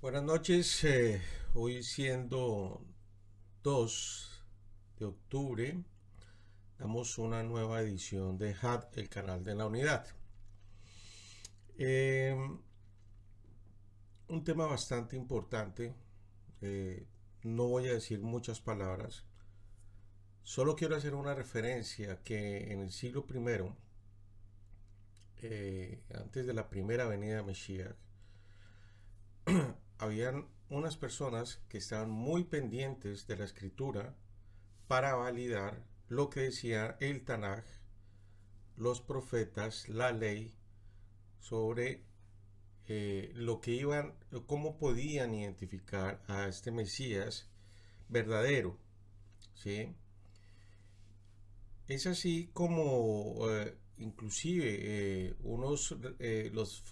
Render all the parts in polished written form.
Buenas noches, hoy siendo 2 de octubre, damos una nueva edición de HAT, el canal de la unidad. Eh, un tema bastante importante, no voy a decir muchas palabras, solo quiero hacer una referencia que en el siglo primero, antes de la primera venida de Mashiach, habían unas personas que estaban muy pendientes de la escritura para validar lo que decía el Tanaj, los profetas, la ley, sobre lo que iban, cómo podían identificar a este Mesías verdadero. ¿Sí? Es así como inclusive los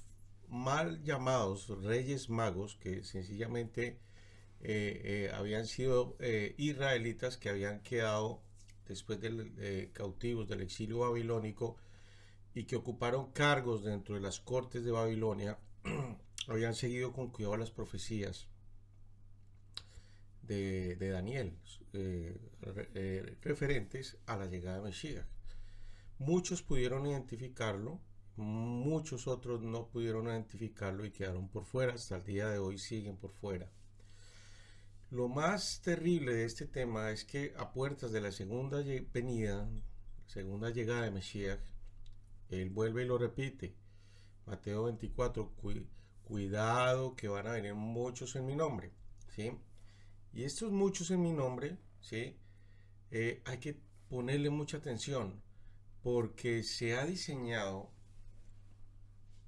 mal llamados reyes magos, que sencillamente habían sido israelitas que habían quedado después de cautivos del exilio babilónico y que ocuparon cargos dentro de las cortes de Babilonia, habían seguido con cuidado las profecías de Daniel, referentes a la llegada de Mesías. Muchos pudieron identificarlo, muchos otros no pudieron identificarlo y quedaron por fuera, hasta el día de hoy siguen por fuera. Lo más terrible de este tema es que a puertas de la segunda venida, segunda llegada de Mesías, él vuelve y lo repite. Mateo 24, cuidado que van a venir muchos en mi nombre. ¿Sí? Y estos muchos en mi nombre, ¿sí? Hay que ponerle mucha atención porque se ha diseñado,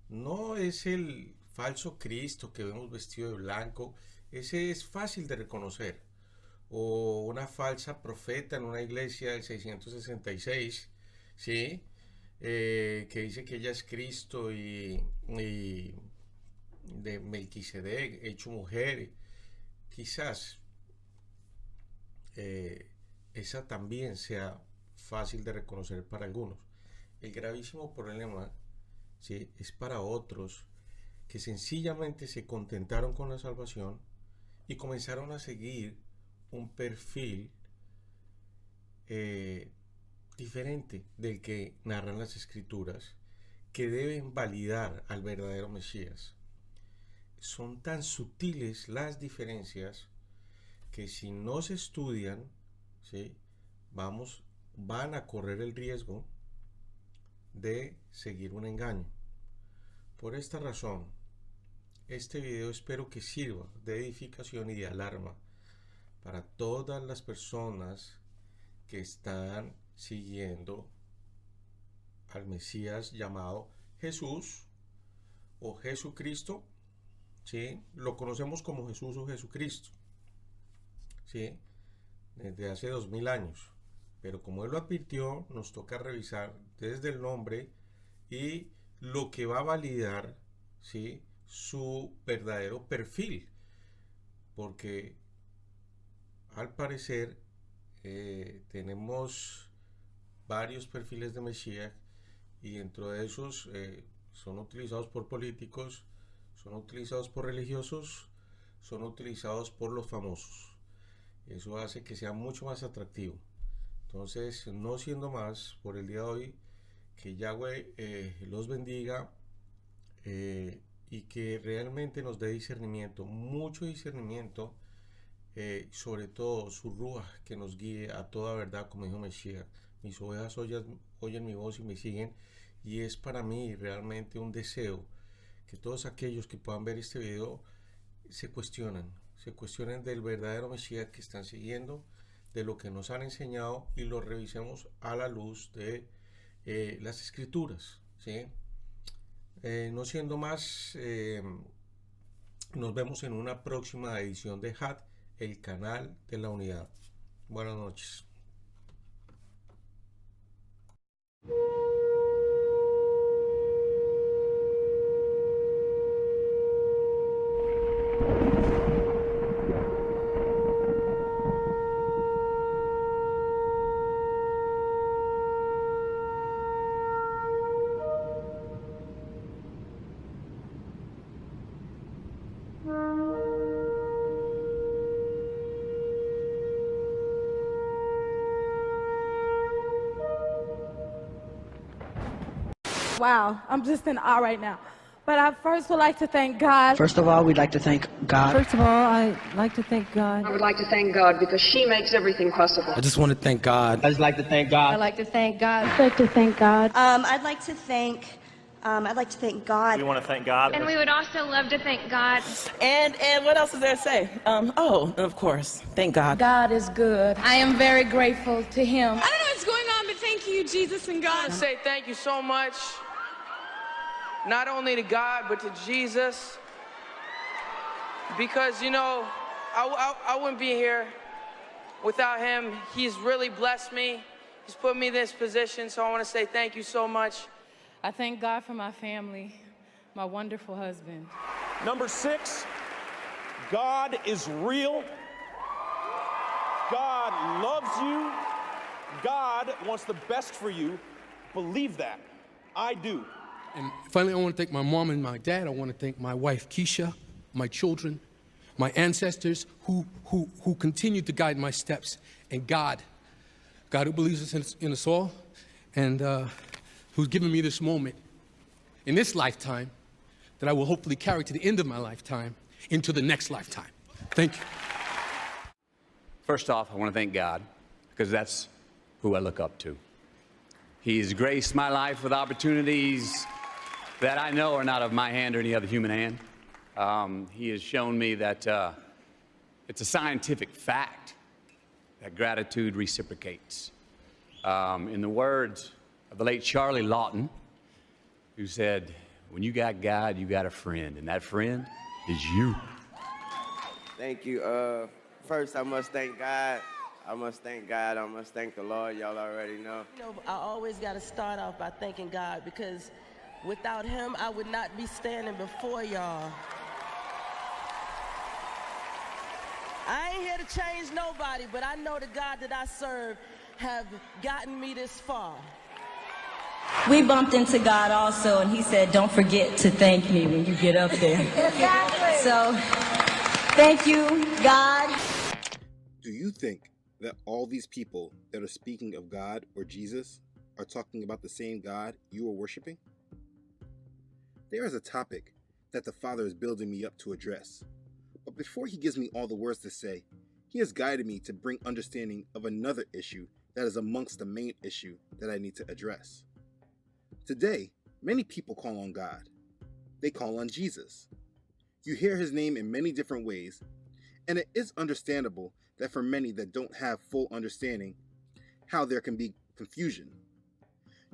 no es el falso Cristo que vemos vestido de blanco, ese es fácil de reconocer, o una falsa profeta en una iglesia del 666, ¿sí? Que dice que ella es Cristo y de Melquisedec, hecho mujer. Quizás esa también sea fácil de reconocer para algunos. El gravísimo problema, ¿sí?, es para otros que sencillamente se contentaron con la salvación y comenzaron a seguir un perfil eh, diferente del que narran las escrituras, que deben validar al verdadero Mesías. Son tan sutiles las diferencias que si no se estudian, ¿sí?, van a correr el riesgo de seguir un engaño. Por esta razón, este video espero que sirva de edificación y de alarma para todas las personas que están siguiendo al Mesías llamado Jesús o Jesucristo, ¿sí? Lo conocemos como Jesús o Jesucristo, ¿sí?, desde hace 2000 años. Pero como él lo advirtió, nos toca revisar desde el nombre y lo que va a validar, ¿sí?, su verdadero perfil. Porque al parecer tenemos varios perfiles de Mesías y dentro de esos son utilizados por políticos, son utilizados por religiosos, son utilizados por los famosos. Eso hace que sea mucho más atractivo. Entonces, no siendo más por el día de hoy, que Yahweh los bendiga y que realmente nos dé discernimiento, mucho discernimiento, sobre todo su Ruach que nos guíe a toda verdad, como dijo Mesías. Mis ovejas oyen mi voz y me siguen, y es para mí realmente un deseo que todos aquellos que puedan ver este video se cuestionen del verdadero Mesías que están siguiendo, de lo que nos han enseñado y lo revisemos a la luz de las escrituras. ¿Sí? No siendo más, nos vemos en una próxima edición de HAT, el canal de la unidad. Buenas noches. Wow, I'm just in awe right now. But I first would like to thank God. First of all, we'd like to thank God. First of all, I'd like to thank God. I would like to thank God because she makes everything possible. I just want to thank God. I'd just like to thank God. I'd like to thank God. I'd like to thank God. I'd like to thank God. We want to thank God. And we would also love to thank God. And what else is there to say? Oh, of course, thank God. God is good. I am very grateful to Him. I don't know what's going on, but thank you, Jesus and I God. want to say thank you so much, not only to God, but to Jesus. Because, you know, I wouldn't be here without Him. He's really blessed me. He's put me in this position, so I want to say thank you so much. I thank God for my family, my wonderful husband. Number 6, God is real. God loves you. God wants the best for you. Believe that. I do. And finally, I want to thank my mom and my dad. I want to thank my wife, Keisha, my children, my ancestors who continue to guide my steps, and God who believes in us all, and who's given me this moment in this lifetime that I will hopefully carry to the end of my lifetime into the next lifetime. Thank you. First off, I want to thank God because that's who I look up to. He's graced my life with opportunities that I know are not of my hand or any other human hand. He has shown me that it's a scientific fact that gratitude reciprocates. In the words of the late Charlie Lawton, who said, when you got God, you got a friend, and that friend is you. Thank you. First, I must thank God. I must thank the Lord. Y'all already know. You know, I always got to start off by thanking God because without Him, I would not be standing before y'all. I ain't here to change nobody, but I know the God that I serve have gotten me this far. We bumped into God also, and He said, don't forget to thank me when you get up there. Exactly. So, thank you, God. Do you think that all these people that are speaking of God or Jesus are talking about the same God you are worshiping? There is a topic that the Father is building me up to address. But before He gives me all the words to say, He has guided me to bring understanding of another issue that is amongst the main issue that I need to address. Today, many people call on God. They call on Jesus. You hear His name in many different ways, and it is understandable that for many that don't have full understanding, how there can be confusion.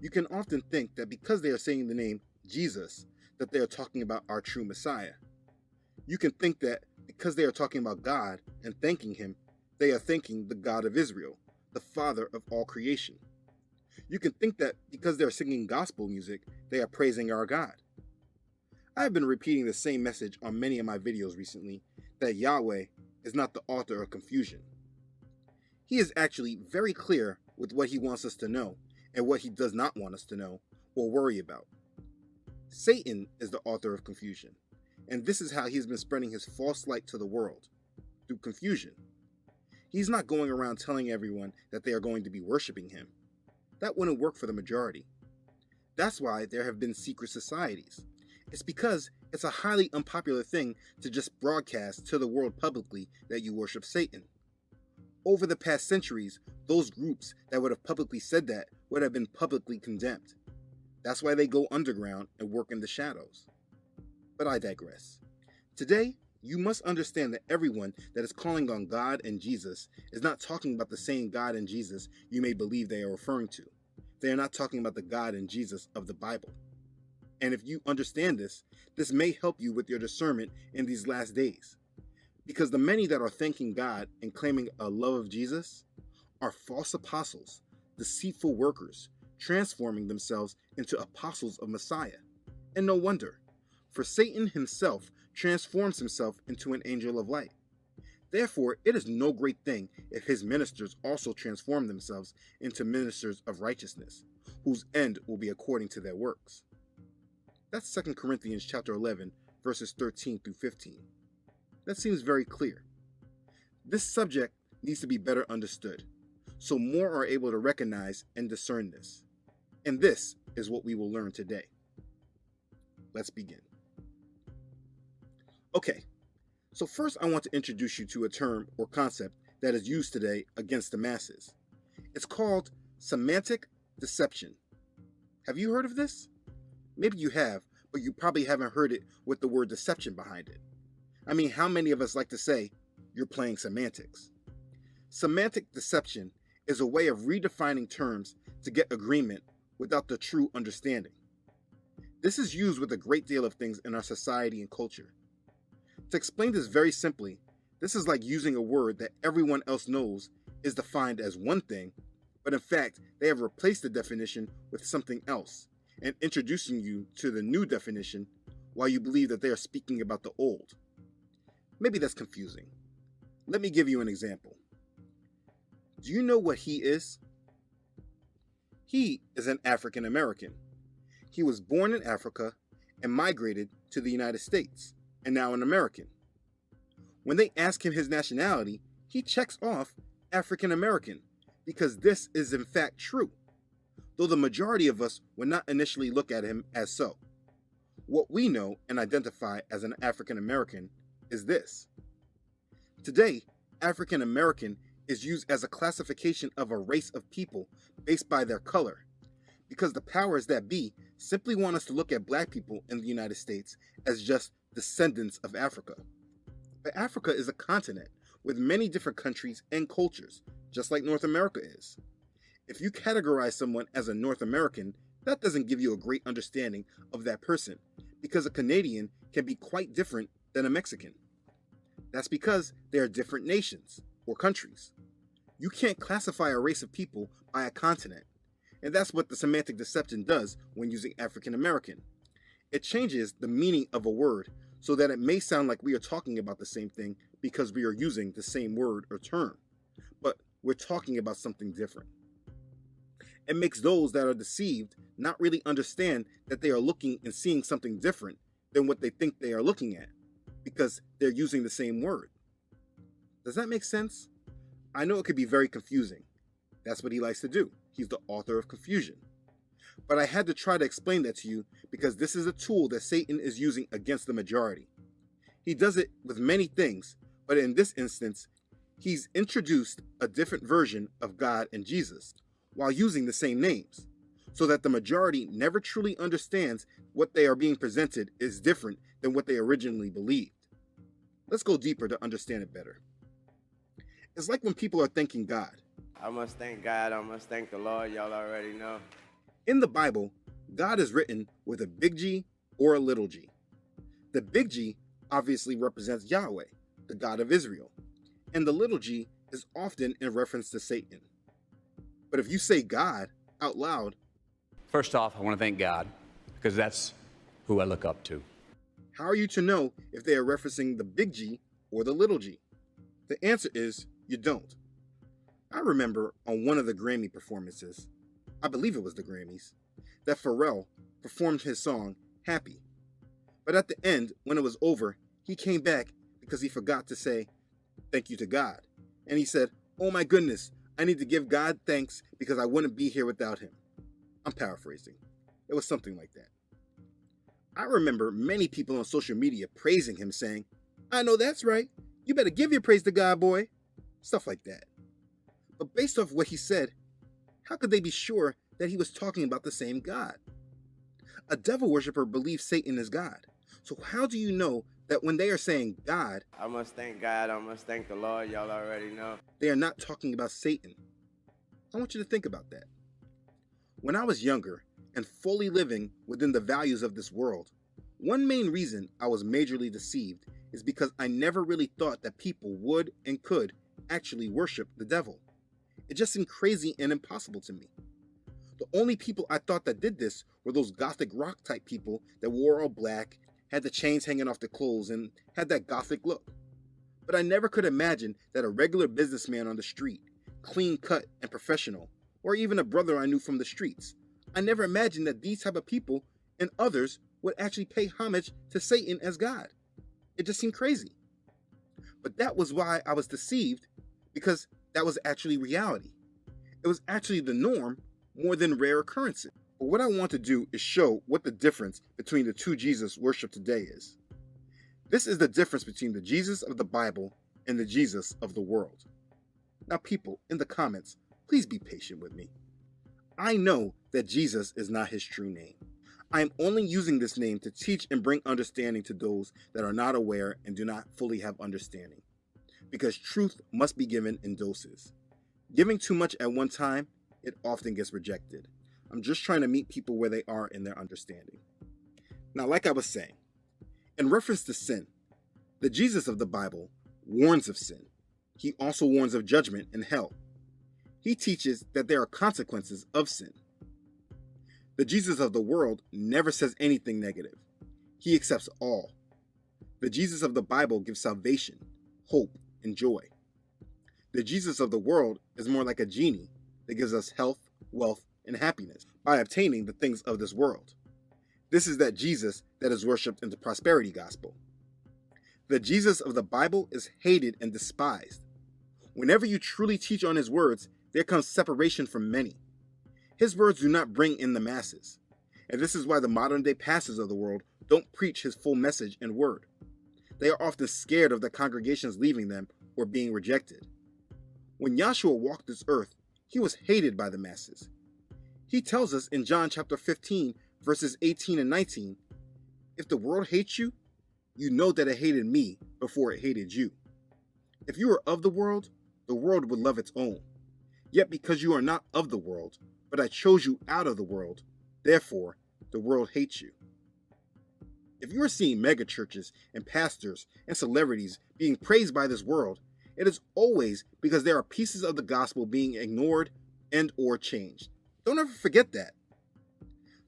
You can often think that because they are saying the name Jesus, that they are talking about our true Messiah. You can think that because they are talking about God and thanking Him, they are thanking the God of Israel, the Father of all creation. You can think that because they are singing gospel music, they are praising our God. I have been repeating the same message on many of my videos recently, that Yahweh is not the author of confusion. He is actually very clear with what He wants us to know and what He does not want us to know or worry about. Satan is the author of confusion, and this is how he has been spreading his false light to the world, through confusion. He's not going around telling everyone that they are going to be worshiping him. That wouldn't work for the majority. That's why there have been secret societies. It's because it's a highly unpopular thing to just broadcast to the world publicly that you worship Satan. Over the past centuries, those groups that would have publicly said that would have been publicly condemned. That's why they go underground and work in the shadows. But I digress. Today, you must understand that everyone that is calling on God and Jesus is not talking about the same God and Jesus you may believe they are referring to. They are not talking about the God and Jesus of the Bible. And if you understand this, this may help you with your discernment in these last days. Because the many that are thanking God and claiming a love of Jesus are false apostles, deceitful workers, transforming themselves into apostles of Messiah. And no wonder, for Satan himself transforms himself into an angel of light. Therefore, it is no great thing if his ministers also transform themselves into ministers of righteousness, whose end will be according to their works. That's 2 Corinthians chapter 11, verses 13 through 15. That seems very clear. This subject needs to be better understood, so more are able to recognize and discern this. And this is what we will learn today. Let's begin. Okay, so first I want to introduce you to a term or concept that is used today against the masses. It's called semantic deception. Have you heard of this? Maybe you have, but you probably haven't heard it with the word deception behind it. I mean, how many of us like to say, you're playing semantics? Semantic deception is a way of redefining terms to get agreement without the true understanding. This is used with a great deal of things in our society and culture. To explain this very simply, this is like using a word that everyone else knows is defined as one thing, but in fact, they have replaced the definition with something else and introducing you to the new definition while you believe that they are speaking about the old. Maybe that's confusing. Let me give you an example. Do you know what he is? He is an African American. He was born in Africa and migrated to the United States, and now an American. When they ask him his nationality, he checks off African American because this is in fact true, though the majority of us would not initially look at him as so. What we know and identify as an African American is this. Today, African American is used as a classification of a race of people based by their color, because the powers that be simply want us to look at black people in the United States as just descendants of Africa. But Africa is a continent with many different countries and cultures, just like North America is. If you categorize someone as a North American, that doesn't give you a great understanding of that person, because a Canadian can be quite different than a Mexican. That's because they are different nations or countries. You can't classify a race of people by a continent, and that's what the semantic deception does when using African American. It changes the meaning of a word so that it may sound like we are talking about the same thing because we are using the same word or term, but we're talking about something different. It makes those that are deceived not really understand that they are looking and seeing something different than what they think they are looking at, because they're using the same word. Does that make sense? I know it could be very confusing. That's what he likes to do. He's the author of confusion. But I had to try to explain that to you because this is a tool that Satan is using against the majority. He does it with many things, but in this instance, he's introduced a different version of God and Jesus while using the same names, so that the majority never truly understands what they are being presented is different than what they originally believed. Let's go deeper to understand it better. It's like when people are thanking God. I must thank God. I must thank the Lord. Y'all already know. In the Bible, God is written with a big G or a little g. The big G obviously represents Yahweh, the God of Israel, and the little g is often in reference to Satan. But if you say God out loud, first off, I want to thank God because that's who I look up to. How are you to know if they are referencing the big G or the little g? The answer is you don't. I remember on one of the Grammy performances, I believe it was the Grammys, that Pharrell performed his song Happy. But at the end, when it was over, he came back because he forgot to say thank you to God. And he said, "Oh my goodness, I need to give God thanks because I wouldn't be here without him." I'm paraphrasing. It was something like that. I remember many people on social media praising him, saying, "I know that's right. You better give your praise to God, boy." Stuff like that. But based off what he said, how could they be sure that he was talking about the same God? A devil worshiper believes Satan is God. So how do you know that when they are saying God, I must thank God. I must thank the Lord. Y'all already know. They are not talking about Satan? I want you to think about that. When I was younger and fully living within the values of this world, one main reason I was majorly deceived is because I never really thought that people would and could actually worship the devil. It just seemed crazy and impossible to me. The only people I thought that did this were those gothic rock type people that wore all black, had the chains hanging off their clothes, and had that gothic look. But I never could imagine that a regular businessman on the street, clean cut and professional, or even a brother I knew from the streets, I never imagined that these type of people and others would actually pay homage to Satan as God. It just seemed crazy. But that was why I was deceived, because that was actually reality. It was actually the norm more than rare occurrences. But what I want to do is show what the difference between the two Jesus worshiped today is. This is the difference between the Jesus of the Bible and the Jesus of the world. Now people, in the comments, please be patient with me. I know that Jesus is not his true name. I am only using this name to teach and bring understanding to those that are not aware and do not fully have understanding. Because truth must be given in doses. Giving too much at one time, it often gets rejected. I'm just trying to meet people where they are in their understanding. Now, like I was saying, in reference to sin, the Jesus of the Bible warns of sin. He also warns of judgment and hell. He teaches that there are consequences of sin. The Jesus of the world never says anything negative. He accepts all. The Jesus of the Bible gives salvation, hope, and joy. The Jesus of the world is more like a genie that gives us health, wealth, and happiness by obtaining the things of this world. This is that Jesus that is worshipped in the prosperity gospel. The Jesus of the Bible is hated and despised. Whenever you truly teach on his words, there comes separation from many. His words do not bring in the masses. And this is why the modern day pastors of the world don't preach his full message and word. They are often scared of the congregations leaving them or being rejected. When Yahshua walked this earth, he was hated by the masses. He tells us in John chapter 15, verses 18 and 19, if the world hates you, you know that it hated me before it hated you. If you were of the world would love its own. Yet because you are not of the world, but I chose you out of the world, therefore the world hates you. If you are seeing mega churches and pastors and celebrities being praised by this world, it is always because there are pieces of the gospel being ignored and or changed. Don't ever forget that.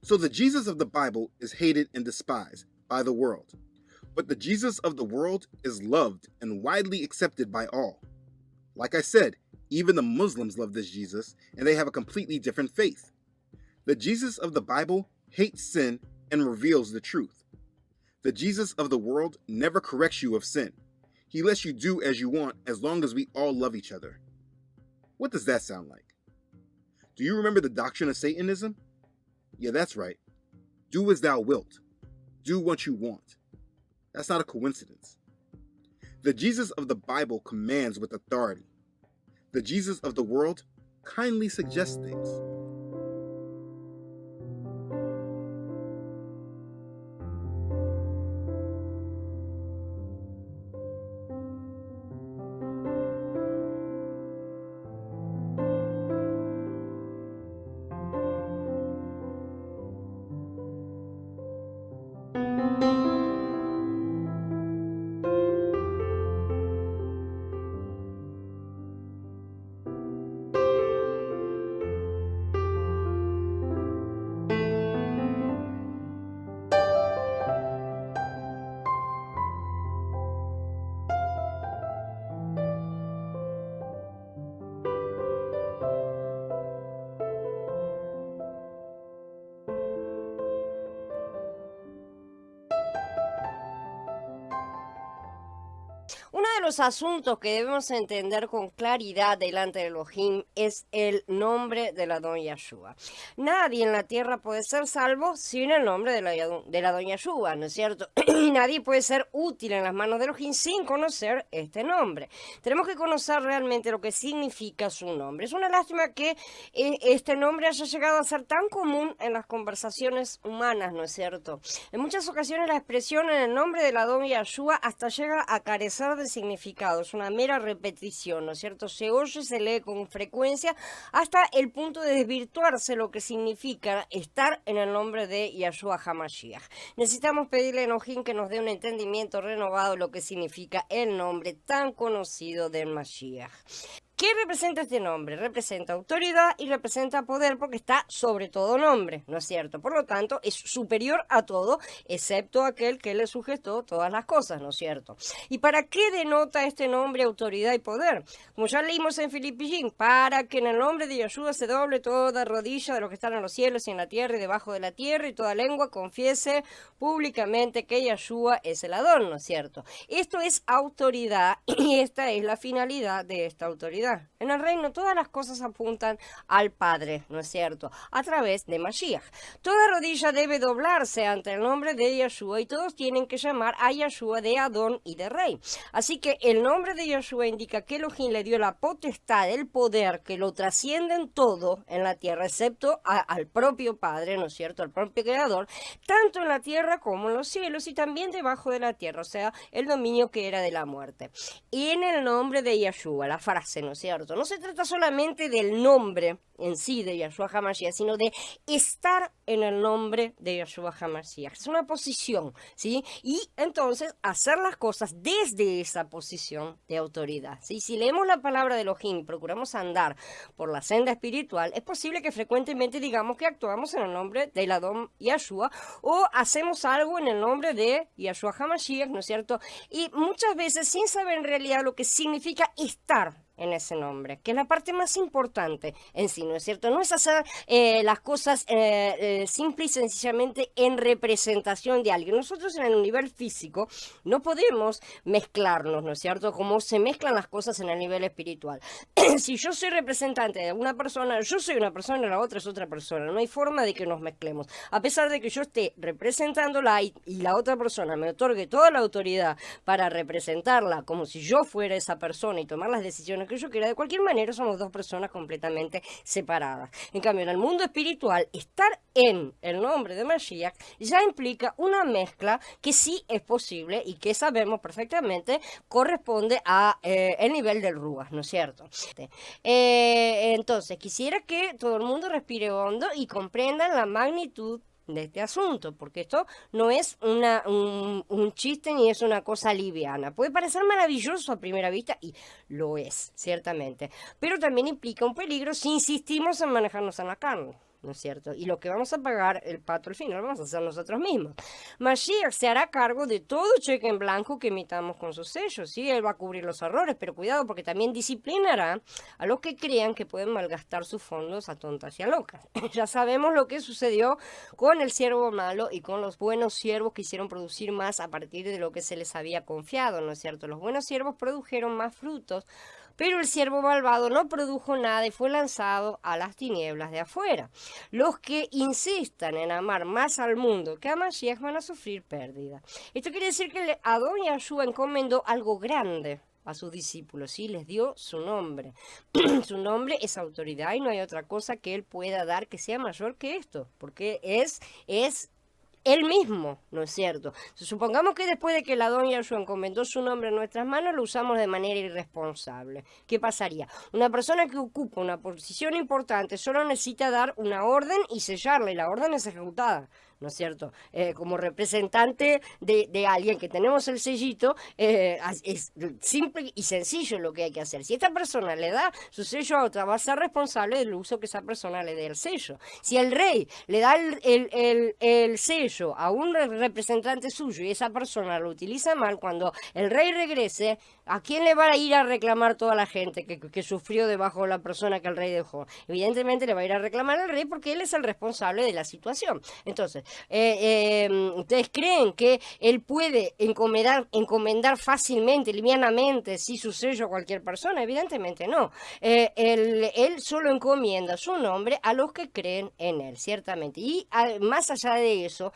So the Jesus of the Bible is hated and despised by the world, but the Jesus of the world is loved and widely accepted by all. Like I said, even the Muslims love this Jesus, and they have a completely different faith. The Jesus of the Bible hates sin and reveals the truth. The Jesus of the world never corrects you of sin. He lets you do as you want as long as we all love each other. What does that sound like? Do you remember the doctrine of Satanism? Yeah, that's right. Do as thou wilt. Do what you want. That's not a coincidence. The Jesus of the Bible commands with authority. The Jesus of the world kindly suggests things. Uno de los asuntos que debemos entender con claridad delante de Elohim es el nombre de la Don Yahshua. Nadie en la tierra puede ser salvo sin el nombre de la Don Yahshua, ¿no es cierto? Y nadie puede ser útil en las manos de Elohim sin conocer este nombre. Tenemos que conocer realmente lo que significa su nombre. Es una lástima que este nombre haya llegado a ser tan común en las conversaciones humanas, ¿no es cierto? En muchas ocasiones la expresión en el nombre de la Don Yahshua hasta llega a carecer de significado, es una mera repetición, ¿no es cierto? Se oye, se lee con frecuencia hasta el punto de desvirtuarse lo que significa estar en el nombre de Yahshua HaMashiach. Necesitamos pedirle a Elohim que nos dé un entendimiento renovado de lo que significa el nombre tan conocido del Mashiach. ¿Qué representa este nombre? Representa autoridad y representa poder porque está sobre todo nombre, ¿no es cierto? Por lo tanto, es superior a todo, excepto aquel que le sujetó todas las cosas, ¿no es cierto? ¿Y para qué denota este nombre autoridad y poder? Como ya leímos en Filipillín, para que en el nombre de Yahshua se doble toda rodilla de los que están en los cielos y en la tierra y debajo de la tierra y toda lengua confiese públicamente que Yahshua es el Adón, ¿no es cierto? Esto es autoridad y esta es la finalidad de esta autoridad. autoridad. En el reino todas las cosas apuntan al Padre, ¿no es cierto? A través de Mashiach. Toda rodilla debe doblarse ante el nombre de Yeshua y todos tienen que llamar a Yeshua de Adón y de Rey. Así que el nombre de Yeshua indica que Elohim le dio la potestad, el poder que lo trasciende en todo en la tierra, excepto al propio Padre, ¿no es cierto? Al propio Creador, tanto en la tierra como en los cielos y también debajo de la tierra, o sea, el dominio que era de la muerte. Y en el nombre de Yeshua, la frase, ¿no es cierto? No se trata solamente del nombre en sí de Yeshua HaMashiach, sino de estar en el nombre de Yeshua HaMashiach. Es una posición, ¿sí? Y entonces hacer las cosas desde esa posición de autoridad, ¿sí? Si leemos la palabra de Elohim y procuramos andar por la senda espiritual, es posible que frecuentemente digamos que actuamos en el nombre del Adón Yeshua o hacemos algo en el nombre de Yeshua HaMashiach, ¿no es cierto? Y muchas veces sin saber en realidad lo que significa estar en ese nombre, que es la parte más importante en sí, ¿no es cierto? No es hacer las cosas simple y sencillamente en representación de alguien. Nosotros en el nivel físico no podemos mezclarnos, ¿no es cierto? Como se mezclan las cosas en el nivel espiritual. Si yo soy representante de una persona, yo soy una persona y la otra es otra persona. No hay forma de que nos mezclemos. A pesar de que yo esté representándola y la otra persona me otorgue toda la autoridad para representarla como si yo fuera esa persona y tomar las decisiones que yo quiera, de cualquier manera somos dos personas completamente separadas. En cambio, en el mundo espiritual, estar en el nombre de Mashiach ya implica una mezcla que sí es posible y que sabemos perfectamente corresponde a el nivel del Ruach, ¿no es cierto? Entonces, quisiera que todo el mundo respire hondo y comprendan la magnitud de este asunto, porque esto no es un chiste ni es una cosa liviana. Puede parecer maravilloso a primera vista y lo es, ciertamente, pero también implica un peligro si insistimos en manejarnos en la carne, ¿no es cierto? Y lo que vamos a pagar el pato al final lo vamos a hacer nosotros mismos. Mashiach se hará cargo de todo cheque en blanco que emitamos con sus sellos, ¿sí? Él va a cubrir los errores, pero cuidado porque también disciplinará a los que crean que pueden malgastar sus fondos a tontas y a locas. Ya sabemos lo que sucedió con el siervo malo y con los buenos siervos que hicieron producir más a partir de lo que se les había confiado, ¿no es cierto? Los buenos siervos produjeron más frutos, pero el siervo malvado no produjo nada y fue lanzado a las tinieblas de afuera. Los que insistan en amar más al mundo que a Mashiach van a sufrir pérdida. Esto quiere decir que Adón Yeshua encomendó algo grande a sus discípulos, ¿sí? Les dio su nombre. Su nombre es autoridad y no hay otra cosa que él pueda dar que sea mayor que esto, porque es él mismo, ¿no es cierto? Supongamos que después de que el Adón Yeshua encomendó su nombre en nuestras manos, lo usamos de manera irresponsable. ¿Qué pasaría? Una persona que ocupa una posición importante solo necesita dar una orden y sellarla, y la orden es ejecutada, ¿no es cierto? Como representante de alguien que tenemos el sellito, es simple y sencillo lo que hay que hacer. Si esta persona le da su sello a otra, va a ser responsable del uso que esa persona le dé el sello. Si el rey le da el sello a un representante suyo y esa persona lo utiliza mal, cuando el rey regrese, ¿a quién le va a ir a reclamar toda la gente que sufrió debajo de la persona que el rey dejó? Evidentemente le va a ir a reclamar al rey porque él es el responsable de la situación. Entonces, ¿ustedes creen que él puede encomendar fácilmente, livianamente, si su sello a cualquier persona? Evidentemente no. Él solo encomienda su nombre a los que creen en él, ciertamente. Y más allá de eso,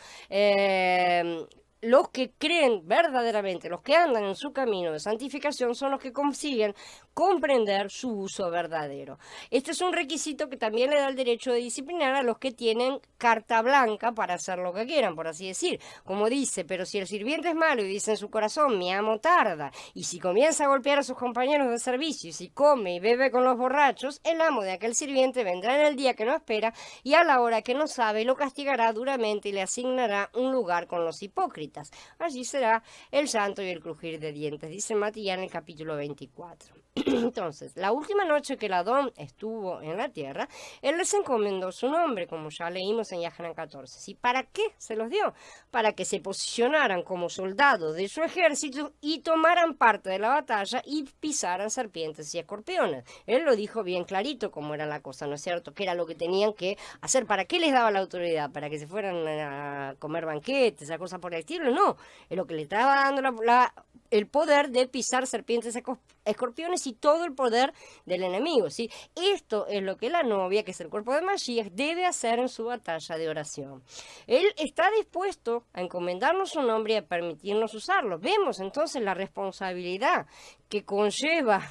los que creen verdaderamente, los que andan en su camino de santificación, son los que consiguen comprender su uso verdadero. Este es un requisito que también le da el derecho de disciplinar a los que tienen carta blanca para hacer lo que quieran, por así decir. Como dice, pero si el sirviente es malo y dice en su corazón, mi amo tarda, y si comienza a golpear a sus compañeros de servicio, y si come y bebe con los borrachos, el amo de aquel sirviente vendrá en el día que no espera y a la hora que no sabe, lo castigará duramente y le asignará un lugar con los hipócritas. Allí será el llanto y el crujir de dientes, dice Matías en el capítulo 24. Entonces, la última noche que el Adón estuvo en la tierra, él les encomendó su nombre, como ya leímos en Yahanan 14. ¿Y para qué se los dio? Para que se posicionaran como soldados de su ejército y tomaran parte de la batalla y pisaran serpientes y escorpiones. Él lo dijo bien clarito cómo era la cosa, ¿no es cierto? Que era lo que tenían que hacer. ¿Para qué les daba la autoridad? ¿Para que se fueran a comer banquetes, a cosas por el estilo? No, es lo que le estaba dando la el poder de pisar serpientes, escorpiones y todo el poder del enemigo, ¿sí? Esto es lo que la novia, que es el cuerpo de Mashiach, debe hacer en su batalla de oración. Él está dispuesto a encomendarnos su nombre y a permitirnos usarlo. Vemos entonces la responsabilidad que conlleva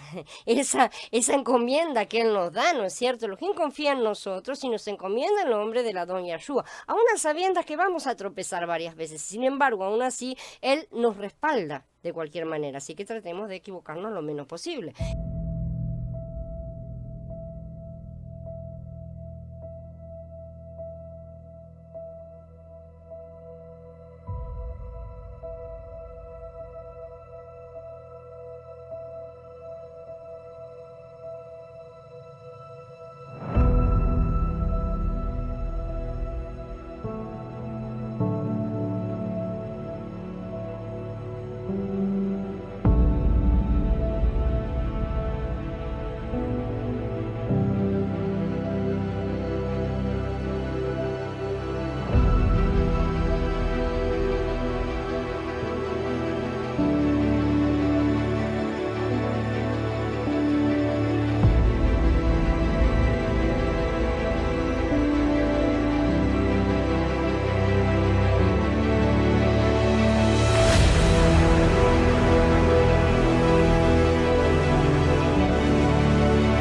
esa encomienda que Él nos da, ¿no es cierto? Elohim confía en nosotros y nos encomienda el nombre del Adón Yahshua, aún a sabiendas que vamos a tropezar varias veces. Sin embargo, aún así, Él nos respalda de cualquier manera, así que tratemos de equivocarnos lo menos posible.